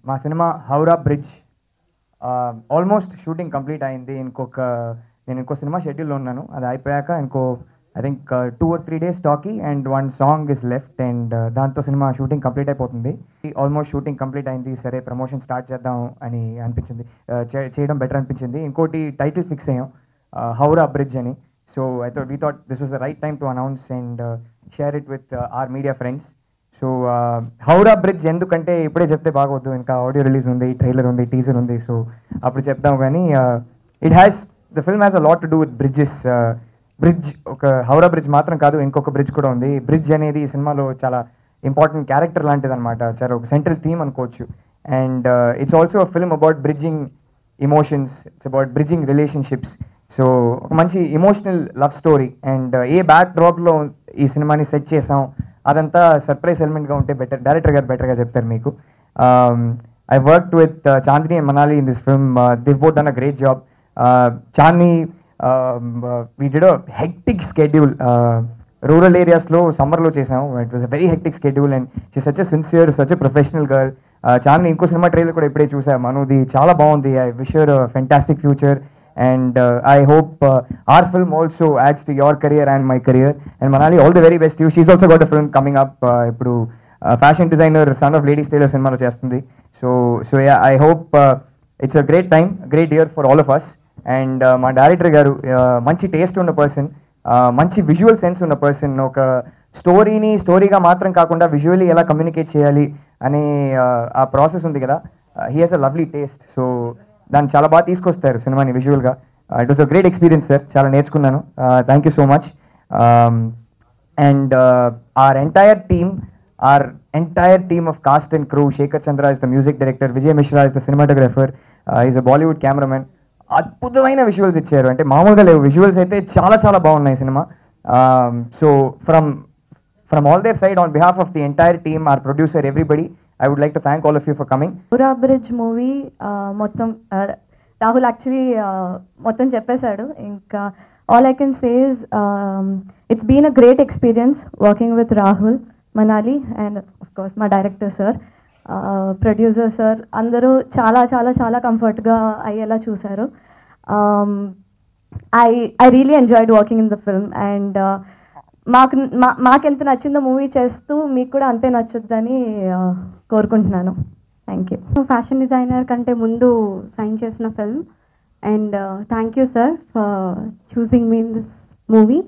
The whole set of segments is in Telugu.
మా cinema Howrah bridge almost shooting complete అయింది. నేను ఇంకో సినిమా షెడ్యూల్లో ఉన్నాను. అది అయిపోయాక I think 2 or 3 days talkie and 1 song is left and దాంతో సినిమా షూటింగ్ కంప్లీట్ అయిపోతుంది. ఆల్మోస్ట్ షూటింగ్ కంప్లీట్ అయింది. సరే ప్రమోషన్ స్టార్ట్ చేద్దాం అని అనిపించింది, చేయడం బెటర్ అనిపించింది. ఇంకోటి టైటిల్ ఫిక్స్ అయ్యాం, హౌరా బ్రిడ్జ్ అని. So we thought this was the right time to announce and share it with our media friends. So Howrah bridge ఎందుకంటే ఇప్పుడే చెప్తే బాగోద్దు, ఇంకా ఆడియో రిలీజ్ ఉంది, ట్రైలర్ ఉంది, టీజర్ ఉంది. సో అప్పుడు చెప్దాం. కానీ the film has a lot to do with bridges. Bridge ఒక హౌరా బ్రిడ్జ్ మాత్రం కాదు, ఇంకొక బ్రిడ్జ్ కూడా ఉంది. బ్రిడ్జ్ అనేది ఈ సినిమాలో చాలా ఇంపార్టెంట్ క్యారెక్టర్ లాంటిది అనమాట, చాలా ఒక సెంట్రల్ థీమ్ అనుకోవచ్చు. And it's also a film about bridging emotions, it's about bridging relationships. So ఒక మంచి emotional love story. And a back డ్రాప్లో ఈ సినిమాని సెట్ చేసాం అదంతా సర్ప్రైజ్ ఎలిమెంట్గా ఉంటే డైరెక్టర్ గారు బెటర్గా చెప్తారు మీకు. I worked with Chandini and Manali in this film. They've both done a great job. Chandini we did a hectic schedule. Rural ఏరియాస్లో సమ్మర్లో చేసాం. It was a very hectic schedule and she such a sincere, such a professional girl. Chandini ఇంకో సినిమా ట్రైలర్ కూడా ఇప్పుడే చూసాం, మనోది, చాలా బాగుంది. I wish her a fantastic future and I hope our film also adds to your career and my career. And Manali, all the very best to you. She's also got a film coming up. Ippudu fashion designer, son of Ladies Tailor cinema chestundi. So yeah, I hope it's a great time, a great year for all of us. And my director garu manchi taste unna person, manchi visual sense unna person. Oka story ga matram kaakunda visually ela communicate cheyali ane aa process undi kada. He has a lovely taste. So దాన్ని చాలా బాగా తీసుకొస్తారు సినిమాని విజువల్గా. It was a great experience sir, చాలా నేర్చుకున్నాను. Thank you so much. And our entire team of cast and crew, Shekhar Chandra is the music director, Vijay Mishra is the cinematographer, he's a Bollywood cameraman. అద్భుతమైన విజువల్స్ ఇచ్చారు, అంటే మామూలుగా లేవు. విజువల్స్ అయితే చాలా చాలా బాగున్నాయి cinema. So from all their side, on behalf of the entire team, our producer, everybody, I would like to thank all of you for coming. Howrah Bridge movie మొత్తం రాహుల్ యాక్చువల్లీ మొత్తం చెప్పేశాడు. ఇంకా all I can say is it's been a great experience working with Rahul, Manali and of course మా డైరెక్టర్ సార్, ప్రొడ్యూసర్ సార్, అందరూ చాలా చాలా చాలా కంఫర్ట్గా అయ్యేలా చూశారు. I really enjoyed working in the film and మాకెంత నచ్చిందో మూవీ చేస్తూ మీకు కూడా అంతే నచ్చుద్దని కోరుకుంటున్నాను. Thank you. ఫ్యాషన్ డిజైనర్ కంటే ముందు సైన్ చేసిన film and thank you sir for choosing me in this movie.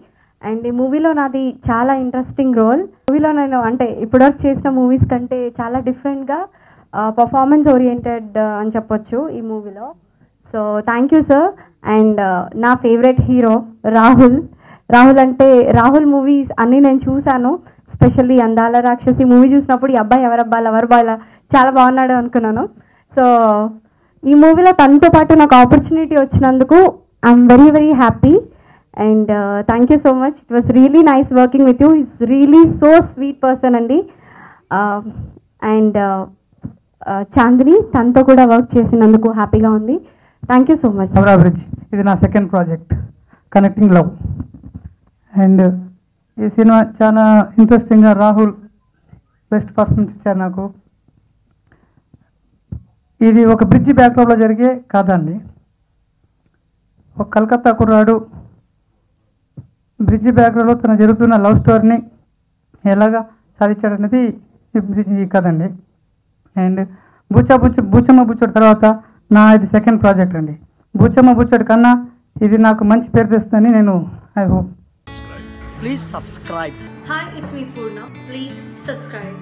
And ఈ మూవీలో నాది చాలా ఇంట్రెస్టింగ్ రోల్. మూవీలో నేను అంటే ఇప్పటివరకు చేసిన మూవీస్ కంటే చాలా డిఫరెంట్గా పర్ఫార్మెన్స్ ఓరియంటెడ్ అని చెప్పొచ్చు ఈ మూవీలో. So thank you sir. And నా ఫేవరెట్ హీరో రాహుల్ అంటే రాహుల్ మూవీస్ అన్నీ నేను చూశాను. స్పెషల్లీ అందాల రాక్షసి మూవీ చూసినప్పుడు ఈ అబ్బాయి ఎవరబ్బా లవర్ బాయ్లా చాలా బాగున్నాడు అనుకున్నాను. సో ఈ మూవీలో తనతో పాటు నాకు ఆపర్చునిటీ వచ్చినందుకు I'm very very happy and thank you so much. It was really nice working with you. Is really so sweet person అండి. అండ్ చాందిని, తనతో కూడా వర్క్ చేసినందుకు హ్యాపీగా ఉంది. Thank you so much. Howrah bridge ఇది నా second project, connecting love. And ఈ సినిమా చాలా ఇంట్రెస్టింగ్గా రాహుల్ బెస్ట్ పర్ఫార్మెన్స్ ఇచ్చారు నాకు. ఇది ఒక బ్రిడ్జి బ్యాక్డ్రాప్లో జరిగే కథ అండి. ఒక కలకత్తా కుర్రాడు బ్రిడ్జి బ్యాక్డ్రాప్లో తన జరుగుతున్న లవ్ స్టోరీని ఎలాగా సాధించాడనేది ఈ కథ అండి. అండ్ బూచమ్మ బుచ్చోడు తర్వాత ఇది సెకండ్ ప్రాజెక్ట్ అండి. బూచమ్మ బుచ్చోడు కన్నా ఇది నాకు మంచి పేరు తెస్తుందని నేను I hope. Please subscribe. Hi, it's me Purna. Please subscribe.